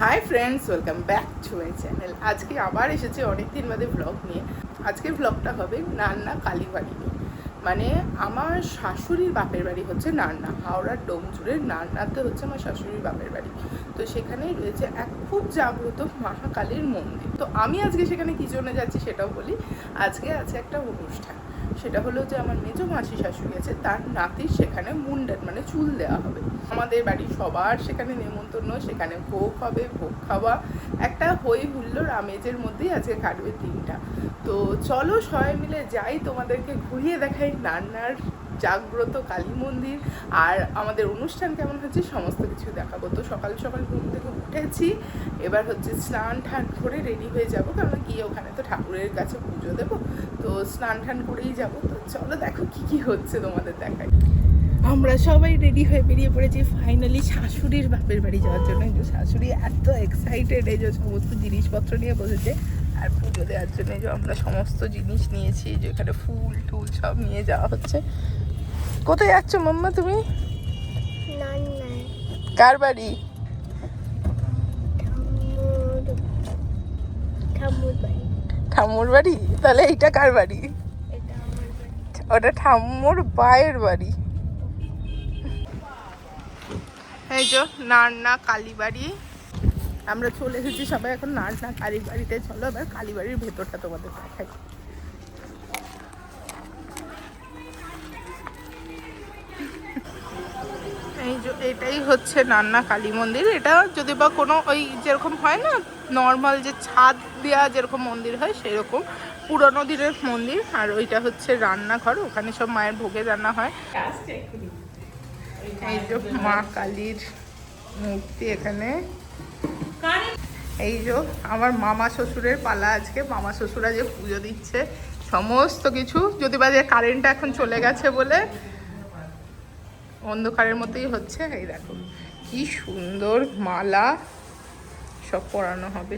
Hi friends, welcome back to my channel. আজকে আবার এসেছে অনেক দিন বাদে ব্লগ নিয়ে। আজকে ব্লগটা হবে নান্না কালীবাড়ি নিয়ে। মানে আমার শাশুড়ির বাপের বাড়ি হচ্ছে নান্না, হাওড়ার ডোমজুড়ের নান্নাতে হচ্ছে আমার শাশুড়ির বাপের বাড়ি। তো সেখানেই রয়েছে এক খুব জাগ্রত মহাকালীর মন্দির। তো আমি আজকে সেখানে কী জন্য যাচ্ছি সেটাও বলি। আজকে আছে একটা অনুষ্ঠান, সেটা হলো যে আমার মেজো মাসি শাশুড়ি আছে, তার নাতির সেখানে মুন্ডন মানে চুল দেওয়া হবে। আমাদের বাড়ির সবার সেখানে নেমন্তন্ন, সেখানে ভোগ হবে, ভোগ খাওয়া, একটা হই হুল্লোড় আমেজের মধ্যেই আজকে কাটবে দিনটা। তো চলো সবাই মিলে যাই, তোমাদেরকে ঘুরিয়ে দেখাই নান্নার জাগ্রত কালী মন্দির আর আমাদের অনুষ্ঠান কেমন হচ্ছে সমস্ত কিছু দেখাবো। তো সকাল সকাল ঘুম থেকে উঠেছি, এবার হচ্ছে স্নান টান করে রেডি হয়ে যাবো, কারণ গিয়ে ওখানে তো ঠাকুরের কাছে পুজো দেবো। তো স্নান টান করেই যাবো। তো চলো দেখো কি কি হচ্ছে, তোমাদের দেখাই। আমরা সবাই রেডি হয়ে বেরিয়ে পড়েছি ফাইনালি শাশুড়ির বাপের বাড়ি যাওয়ার জন্য। কিন্তু শাশুড়ি এত এক্সাইটেড, এই যে সমস্ত জিনিসপত্র নিয়ে বসেছে আর পুজো দেওয়ার জন্য যে আমরা সমস্ত জিনিস নিয়েছি, যে এখানে ফুল টুল সব নিয়ে যাওয়া হচ্ছে। কোথায় যাচ্ছ মাম্মা তুমি? কার বাড়ি? ঠাম্মুর বাড়ি। তাহলে এইটা কার বাড়ি? ওটা ঠাম্মুর বায়ের বাড়ি। এই যে নান্না কালীবাড়ি, আমরা চলে এসেছি সবাই এখন নান্না কালীবাড়িতে। চলো এবার কালীবাড়ির ভেতরটা তোমাদের দেখাই। এই যে এটাই হচ্ছে নান্না কালী মন্দির। এটা যদি বা কোনো ওই যেরকম হয় না নর্মাল যে ছাদ দেওয়া যেরকম মন্দির হয় সেরকম পুরনো দিনের মন্দির। আর ওইটা হচ্ছে রান্নাঘর, ওখানে সব মায়ের ভোগের রান্না হয়। এই যে মা কালীর মূর্তি এখানে। এই যে আমার মামা শ্বশুরের পালা আজকে, মামা শ্বশুরা যে পুজো দিচ্ছে সমস্ত কিছু। যদি বা যে কারেন্টটা এখন চলে গেছে বলে অন্ধকারের মতোই হচ্ছে। এই দেখো কি সুন্দর মালা সব পরানো হবে।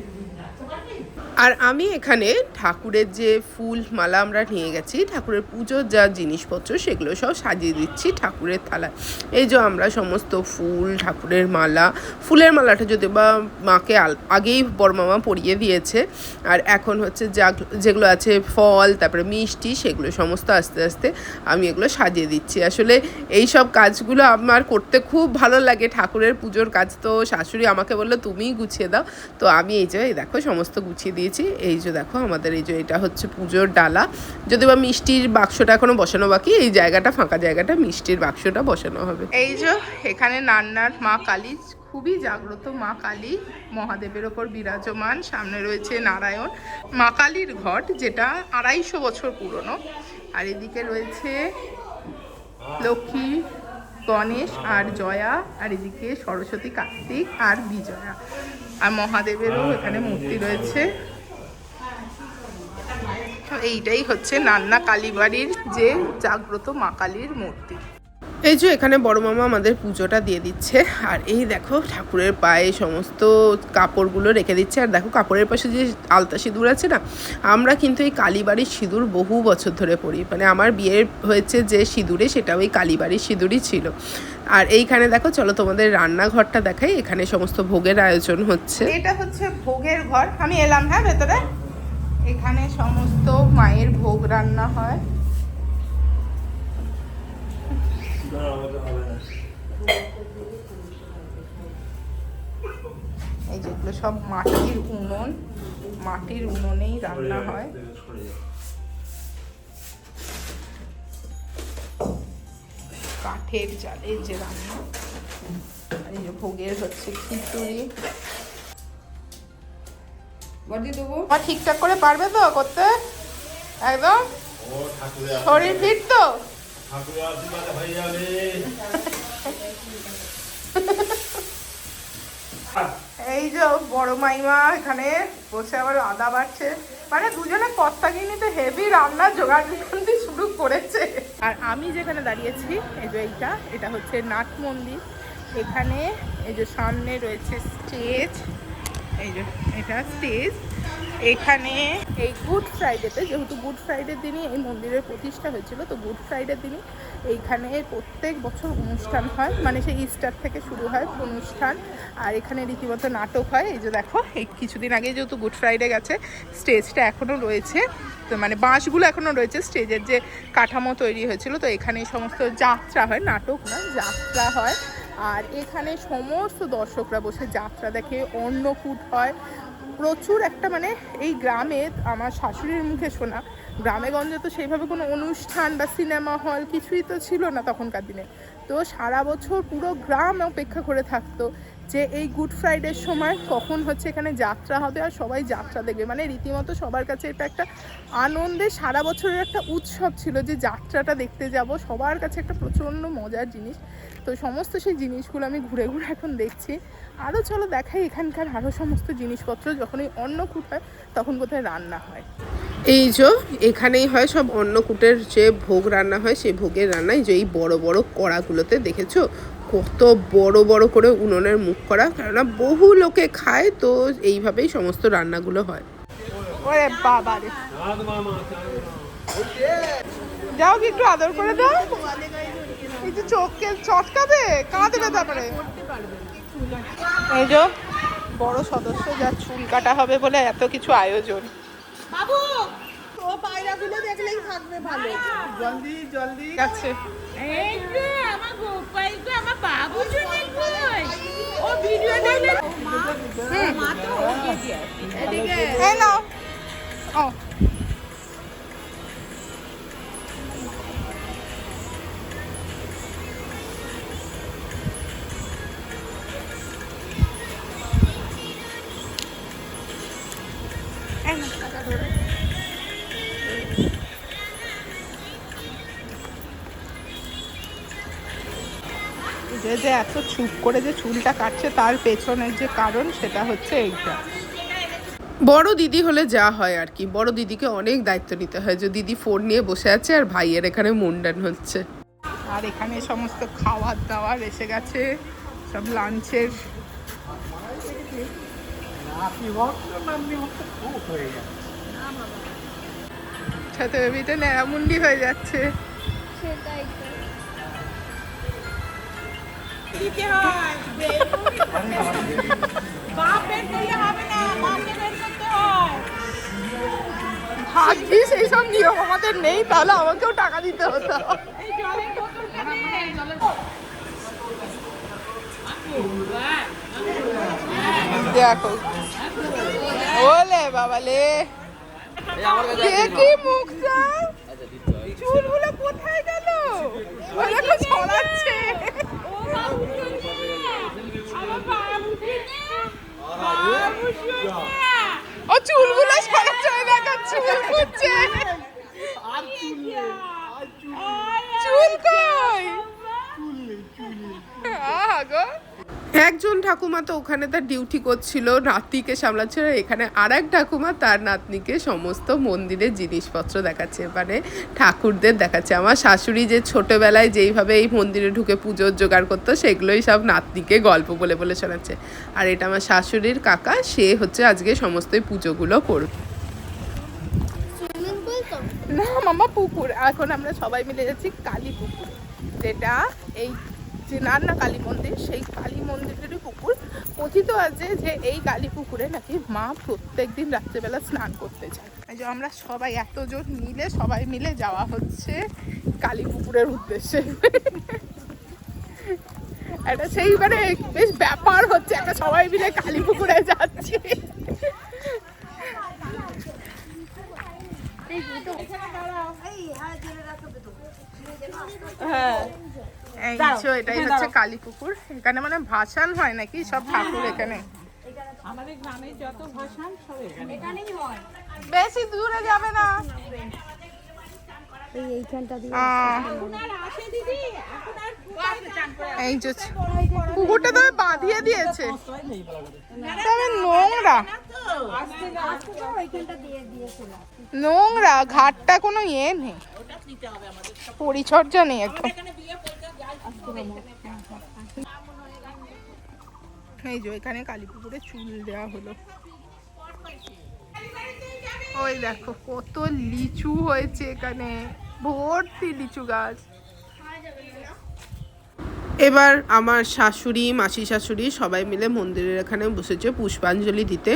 আর আমি এখানে ঠাকুরের যে ফুল মালা আমরা নিয়ে গেছি, ঠাকুরের পুজোর যা জিনিসপত্র সেগুলো সব সাজিয়ে দিচ্ছি ঠাকুরের থালায়। এই যে আমরা সমস্ত ফুল, ঠাকুরের মালা, ফুলের মালাটা যদি বা মাকে আগেই বড় মামা পরিয়ে দিয়েছে। আর এখন হচ্ছে যেগুলো আছে ফল, তারপরে মিষ্টি, সেগুলো সমস্ত আস্তে আস্তে আমি এগুলো সাজিয়ে দিচ্ছি। আসলে এই সব কাজগুলো আমার করতে খুব ভালো লাগে। ঠাকুরের পুজোর কাজ তো শাশুড়ি আমাকে বললো তুমিই গুছিয়ে দাও। তো আমি এই যে দেখো সমস্ত গুছিয়ে দিয়েছি। এই যে দেখো আমাদের এই যে এটা হচ্ছে পুজোর ডালা। যদি বা মিষ্টির বাক্সটা এখনো বসানো বাকি, এই জায়গাটা ফাঁকা জায়গাটা মিষ্টির বাক্সটা বসানো হবে। এই যে এখানে নান্নার মা কালী, খুবই জাগ্রত মা কালী, মহাদেবের ওপর বিরাজমান। সামনে রয়েছে নারায়ণ, মা কালীর ঘট যেটা 250 বছর পুরনো। আর এদিকে রয়েছে লক্ষ্মী, গণেশ আর জয়া, আর এদিকে সরস্বতী, কার্তিক আর বিজয়া। আর মহাদেবেরও এখানে মূর্তি রয়েছে। এইটাই হচ্ছে নান্না কালীবাড়ির যে জাগ্রত মা কালীর মূর্তি। এই যে এখানে বড় মামা আমাদের পুজোটা দিয়ে দিচ্ছে। আর এই দেখো ঠাকুরের পায়ে সমস্ত কাপড়গুলো রেখে দিচ্ছে। আর দেখো কাপড়ের পাশে যে আলতা সিঁদুর আছে না, আমরা কিন্তু এই কালীবাড়ির সিঁদুর বহু বছর ধরে পরি। মানে আমার বিয়ে হয়েছে যে সিঁদুরে, সেটা ওই কালীবাড়ির সিঁদুরই ছিল। আর এইখানে দেখো চলো তোমাদের রান্নাঘরটা দেখাই। এখানে সমস্ত ভোগের আয়োজন হচ্ছে। এটা হচ্ছে ভোগের ঘর। আমি এলাম হ্যাঁ ভেতরে। এখানে সমস্ত মায়ের ভোগ রান্না হয়। এই যেগুলো সব মাটির উনুন, মাটির উনুনেই রান্না হয়। কাঠের জালের যে রান্না। এই যে ভোগের হচ্ছে খিচুড়ি। ঠিকঠাক করে পারবে তো করতে একদম? শরীর ফিট তো? এই যে বড় মাইমা এখানে বসে আবার আদা বাড়ছে। মানে দুজনে কর্তাগিনীতে হেভি রান্নার জোগাড় শুরু করেছে। আর আমি যেখানে দাঁড়িয়েছি এই যে এটা হচ্ছে নাট মন্দির। এখানে এই যে সামনে রয়েছে স্টেজ, এই যে এটা স্টেজ। এখানে এই গুড ফ্রাইডেতে, যেহেতু গুড ফ্রাইডের দিনই এই মন্দিরের প্রতিষ্ঠা হয়েছিল, তো গুড ফ্রাইডের দিনই এইখানে প্রত্যেক বছর অনুষ্ঠান হয়, মানে সেই ইস্টার থেকে শুরু হয় অনুষ্ঠান। আর এখানে রীতিমতো নাটক হয়। এই যে দেখো, এই কিছুদিন আগে যেহেতু গুড ফ্রাইডে গেছে, স্টেজটা এখনও রয়েছে, তো মানে বাঁশগুলো এখনও রয়েছে, স্টেজের যে কাঠামো তৈরি হয়েছিল। তো এখানে সমস্ত যাত্রা হয়, নাটক না, যাত্রা হয়। আর এখানে সমস্ত দর্শকরা বসে যাত্রা দেখে, অন্নকূট হয় প্রচুর। একটা মানে এই গ্রামে আমার শাশুড়ির মুখে শোনা, গ্রামে গঞ্জে তো সেইভাবে কোনো অনুষ্ঠান বা সিনেমা হল কিছুই তো ছিল না তখনকার দিনে। তো সারা বছর পুরো গ্রাম অপেক্ষা করে থাকতো যে এই গুড ফ্রাইডের সময় কখন হচ্ছে এখানে যাত্রা হবে আর সবাই যাত্রা দেখবে। মানে রীতিমতো সবার কাছে এটা একটা আনন্দের, সারা বছরের একটা উৎসব ছিল যে যাত্রাটা দেখতে যাব, সবার কাছে একটা প্রচণ্ড মজার জিনিস। তো সমস্ত সেই জিনিসগুলো আমি ঘুরে ঘুরে এখন দেখছি। আরও চলো দেখাই এখানকার আরও সমস্ত জিনিসপত্র। যখন এই অন্নকূট হয় তখন কোথায় রান্না হয়। এই যে এখানেই হয় সব অন্নকূটের যে ভোগ রান্না হয়, সেই ভোগের রান্নায় যে এই বড় বড় কড়াগুলোতে দেখেছো কত বড় বড় করে উনুনের মুখ করা, কেননা বহু লোকে খায়, তো এইভাবেই সমস্ত রান্নাগুলো হয়। ওরে বাবা রে, যাও কি একটু আদর করে দাও। এই যে চোখকে চটকাবে, কাঁদবে তারপরে। এই যে বড় সদস্য, যার চুল কাটা হবে বলে এত কিছু আয়োজন। বাবু তো পায়রাগুলো দেখলেই থাকবে ভালো। জলদি জলদি আছে। এই যে আমার গোপাই তো আমার বাবু জন্য কই ও ভিডিও দেখলে মা তো ওকে দিয়ে এদিকে এই নাও। ও যে এত চুপ করে যে চুলটা কাটছে তার পেছনের যে কারণ, সেটা হচ্ছে এইটা। বড় দিদি হলে যা হয় আর কি, বড় দিদিকে অনেক দায়িত্ব নিতে হয়। যে দিদি ফোন নিয়ে বসে আছে আর ভাইয়ের এখানে মুন্ডান হচ্ছে। আর এখানে সমস্ত খাওয়ার দাওয়ার এসে গেছে, সব লাঞ্চের। ছাতে বেবিটা ন্যাড়ামুন্ডি হয়ে যাচ্ছে। দিতে হয় বাপ বের করলে হবে না, মাকে বের করতে হয়। ভাগ্যিস এইসব নিয়ম আমাদের নেই, তাহলে আমাকেও টাকা দিতে হতো। এই জলের বোতলটা দে, জলের দেখো, ওলে বাবালে, দেখি মুখটা, চুলগুলো কোথায় গেল? ওই দেখো ছড়াচ্ছে। ও বাবু আমার বাবু বাবু ও চুলগুলো ছড়াচ্ছে, ওই দেখো চুল খুঁজছে। চুল কই? আহা গো। একজন ঠাকুমা তো ওখানে তার ডিউটি করছিল, নাতিকে সামলাচ্ছিল। এখানে আর এক ঠাকুমা তার নাতনিকে সমস্ত মন্দিরের জিনিসপত্র দেখাচ্ছে, মানে ঠাকুরদের দেখাচ্ছে। আমার শাশুড়ি যে ছোটবেলায় যেইভাবে এই মন্দিরে ঢুকে পুজোর জোগাড় করতো, সেগুলোই সব নাতনিকে গল্প বলে বলে শোনাচ্ছে। আর এটা আমার শাশুড়ির কাকা, সে হচ্ছে আজকে সমস্ত পুজোগুলো করবে। না মামা, পুকুর। এখন আমরা সবাই মিলে যাচ্ছি কালী পুকুর, যেটা এই যে নান্না কালী মন্দির, সেই কালী মন্দিরেরই পুকুর। কথিত আছে যে এই কালী পুকুরে নাকি মা প্রত্যেক দিন রাত্রেবেলা স্নান করতে যায়। এই যে আমরা সবাই এতজন মিলে, সবাই মিলে যাওয়া হচ্ছে কালী পুকুরের উদ্দেশ্যে। এটা সেই মানে বেশ ব্যাপার হচ্ছে, একটা সবাই মিলে কালী পুকুরে যাচ্ছি। হ্যাঁ এই যে এটাই হচ্ছে কালী পুকুর। এখানে মানে ভাসান হয় নাকি সব ঠাকুর এখানে? আমাদের গ্রামে যত ভাষণ সব এখানেই হয়। বেশি দূরে যাবে না। এই যে পুকুরটা তো বাঁধিয়ে দিয়েছে, তবে নোংরা নোংরা, ঘাটটা কোনো ইয়ে নেই, পরিচর্যা নেই একদম। এই যে এখানে কালী পুকুরে চুল দেওয়া হলো। ওই দেখো কত লিচু হয়েছে এখানে, ভর্তি লিচু গাছ। এবার আমার শাশুড়ি, মাসি শাশুড়ি সবাই মিলে মন্দিরের এখানে বসেছে পুষ্পাঞ্জলি দিতে।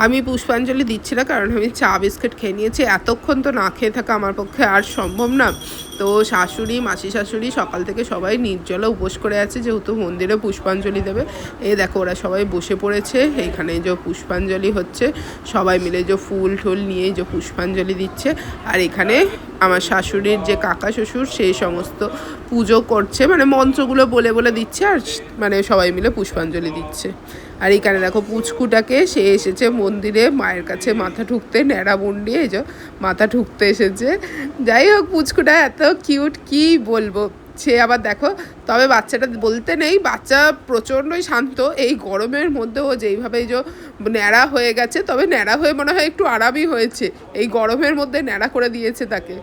আমি পুষ্পাঞ্জলি দিচ্ছি না, কারণ আমি চা বিস্কিট খেয়ে নিয়েছি, এতক্ষণ তো না খেয়ে থাকা আমার পক্ষে আর সম্ভব না। তো শাশুড়ি, মাসি শাশুড়ি সকাল থেকে সবাই নির্জলা উপোস করে আছে, যেহেতু মন্দিরে পুষ্পাঞ্জলি দেবে। এই দেখো ওরা সবাই বসে পড়েছে, এইখানে যে পুষ্পাঞ্জলি হচ্ছে, সবাই মিলে যে ফুল টুল নিয়ে যে পুষ্পাঞ্জলি দিচ্ছে। আর এখানে আমার শাশুড়ির যে কাকা শ্বশুর সেই সমস্ত পুজো করছে, মানে মন্ত্রগুলো বলে বলে দিচ্ছে, আর মানে সবাই মিলে পুষ্পাঞ্জলি দিচ্ছে। আর এখানে দেখো পুচকুটাকে, সে এসেছে মন্দিরে মায়ের কাছে মাথা ঠুকতে, ন্যাড়া মুন্ডি এই যে মাথা ঠুকতে এসেছে। যাই হোক, পুচকুটা এত কিউট, কি বলবো। সে আবার দেখো, তবে বাচ্চাটা বলতে নেই, বাচ্চা প্রচণ্ডই শান্ত। এই গরমের মধ্যে ও যেইভাবে এই যে ন্যাড়া হয়ে গেছে, তবে ন্যাড়া হয়ে মনে হয় একটু আরামই হয়েছে, এই গরমের মধ্যে ন্যাড়া করে দিয়েছে তাকে।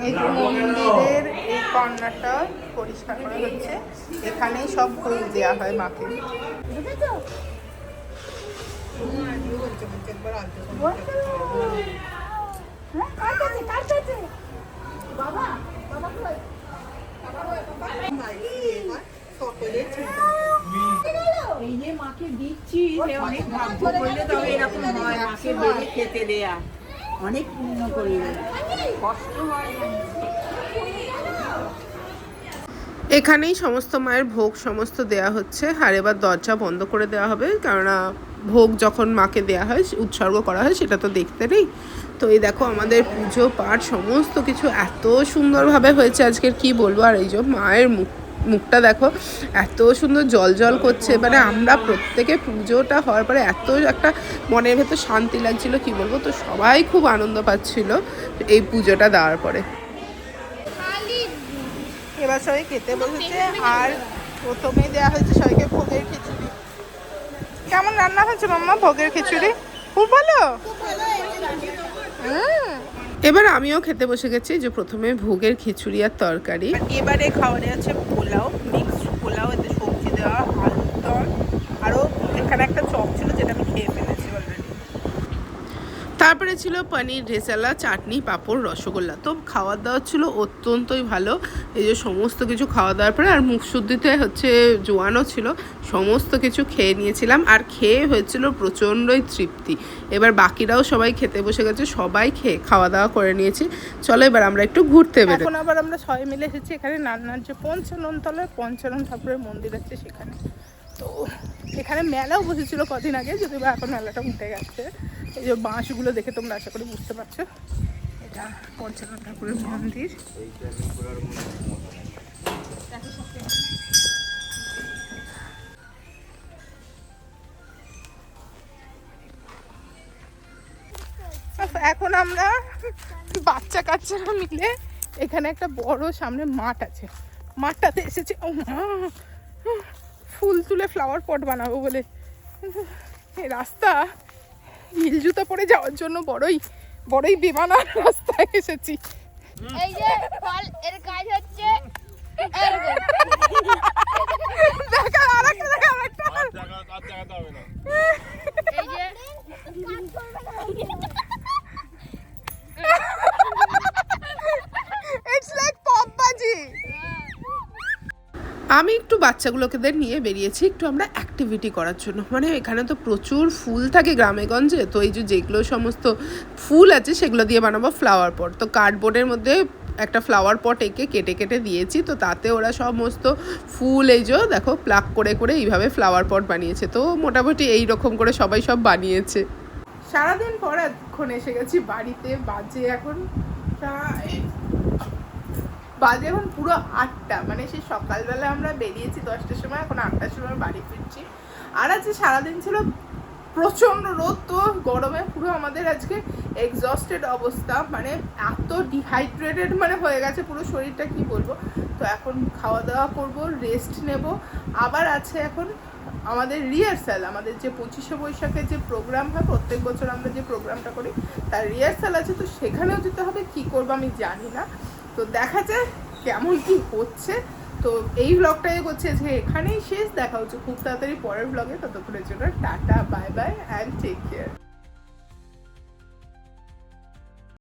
এই যে মন্দিরের এই কর্নারটা পরিষ্কার করা হচ্ছে, এখানেই সব ফুল দেওয়া হয় মাকে। এই যে মাকে দিচ্ছি, অনেক ভাগ্য করলে তবে এরকম হয়, মাকে বেড়ে খেতে দেয়া অনেক পুণ্য করলে, কষ্ট হয়। এখানেই সমস্ত মায়ের ভোগ সমস্ত দেয়া হচ্ছে। আর এবার দরজা বন্ধ করে দেওয়া হবে, কেননা ভোগ যখন মাকে দেয়া হয়, উৎসর্গ করা হয়, সেটা তো দেখতে নেই। তো এই দেখো আমাদের পুজো পাঠ সমস্ত কিছু এত সুন্দরভাবে হয়েছে আজকের, কি বলবো। আর এই যে মায়ের মুখটা দেখো এত সুন্দর জল জল করছে, মানে আমরা প্রত্যেকে পুজোটা হওয়ার পরে এত একটা মনের ভেতর শান্তি লাগছিল, কি বলবো। তো সবাই খুব আনন্দ পাচ্ছিল এই পুজোটা দেওয়ার পরে। এবার সবাই খেতে বসেছে, আর প্রথমেই দেওয়া হয়েছে সবাইকে ভোগের খিচুড়ি। কেমন রান্না হয়েছে মাম্মা ভোগের খিচুড়ি? খুব ভালো। এবার আমিও খেতে বসে গেছি, যে প্রথমে ভোগের খিচুড়ি আর তরকারি। এবারে খাবারে আছে পোলাও, মিক্সড পোলাও, এতে সবজি দেওয়া, আলুর দম, আরও এখানে একটা চপ ছিল যেটা আমি খেয়ে ফেলেছি অলরেডি। তারপরে ছিল পনির রেজালা, চাটনি, পাঁপড়, রসগোল্লা। তো খাওয়া দাওয়া ছিল অত্যন্তই ভালো। এই যে সমস্ত কিছু খাওয়া দাওয়ার পরে, আর মুখ শুদ্ধিতে হচ্ছে জোয়ানও ছিল, সমস্ত কিছু খেয়ে নিয়েছিলাম, আর খেয়ে হয়েছিল প্রচণ্ডই তৃপ্তি। এবার বাকিরাও সবাই খেতে বসে গেছে, সবাই খাওয়া দাওয়া করে নিয়েছি। চলো এবার আমরা একটু ঘুরতে বেরোই। এখন আবার আমরা সবাই মিলে এসেছি এখানে নান্নার যে পঞ্চাননতলায় পঞ্চানন ঠাকুরের মন্দির আছে সেখানে। তো এখানে মেলাও বসেছিল কদিন আগে, যদিও বা এখন মেলাটা উঠে গেছে। এই যে বাঁশগুলো দেখে তোমরা আশা করি বুঝতে পারছো, এটা পঞ্চানন ঠাকুরের মন্দির। এখন আমরা বাচ্চা কাচ্চারা মিলে এখানে একটা বড় সামনে মাঠ আছে, মাঠটাতে এসেছে ফুল তুলে ফ্লাওয়ার পট বানাবো বলে। এই রাস্তা হিল জুতো পরে যাওয়ার জন্য বড়ই বেমানার রাস্তায় এসেছি। এই যে ফল এর কাজ হচ্ছে দেখা আরেকটা এই যে ইটস লাইক পপ বাজি। আমি একটু বাচ্চাগুলোকে নিয়ে বেরিয়েছি একটু আমরা অ্যাক্টিভিটি করার জন্য। মানে এখানে তো প্রচুর ফুল থাকে গ্রামেগঞ্জে, তো এই যে যেগুলো সমস্ত ফুল আছে সেগুলো দিয়ে বানাবো ফ্লাওয়ার পট। তো কার্ডবোর্ডের মধ্যে একটা ফ্লাওয়ার পট এঁকে কেটে কেটে দিয়েছি, তো তাতে ওরা সমস্ত ফুল এই যে দেখো প্লাক করে করে এইভাবে ফ্লাওয়ার পট বানিয়েছে। তো মোটামুটি এই রকম করে সবাই সব বানিয়েছে। সারাদিন পর এখন এসে গেছি বাড়িতে। বাজে এখন পুরো 8টা, মানে সেই সকালবেলা আমরা বেরিয়েছি 10টার সময়, এখন 8টার সময় বাড়ি ফিরছি। আর আজকে সারাদিন ছিল প্রচণ্ড রোদ, তো গরমে পুরো আমাদের আজকে এক্সস্টেড অবস্থা, মানে এত ডিহাইড্রেটেড মানে হয়ে গেছে পুরো শরীরটা, কি বলবো। তো এখন খাওয়া দাওয়া করবো, রেস্ট নেব। আবার আছে এখন আমাদের রিহার্সাল, আমাদের যে 25শে বৈশাখের যে প্রোগ্রাম হয়, প্রত্যেক বছর আমরা যে প্রোগ্রামটা করি তার রিহার্সাল আছে, তো সেখানেও যেতে হবে। কি করবো আমি জানি না, তো দেখা যায় কেমন কি হচ্ছে। তো এই ব্লগটাই করছে আজকে এখানেই শেষ, দেখা হচ্ছে খুব তাড়াতাড়ি পরের ব্লগে। ততক্ষণের জন্য tata, bye bye and take care.